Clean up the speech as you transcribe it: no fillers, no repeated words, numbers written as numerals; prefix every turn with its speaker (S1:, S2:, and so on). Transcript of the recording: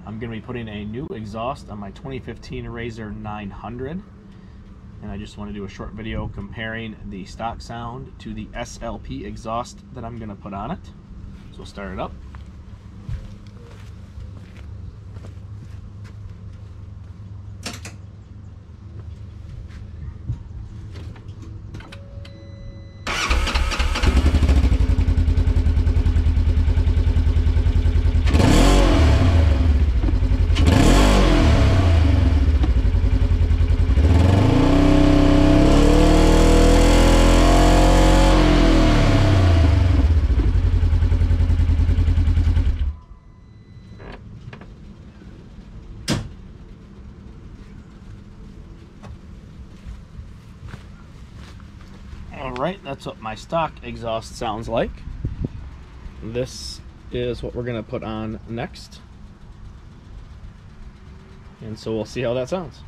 S1: I'm going to be putting a new exhaust on my 2015 RZR 900, and I just want to do a short video comparing the stock sound to the SLP exhaust that I'm going to put on it. So we'll start it up. Alright, that's what my stock exhaust sounds like. This is what we're going to put on next. And so we'll see how that sounds.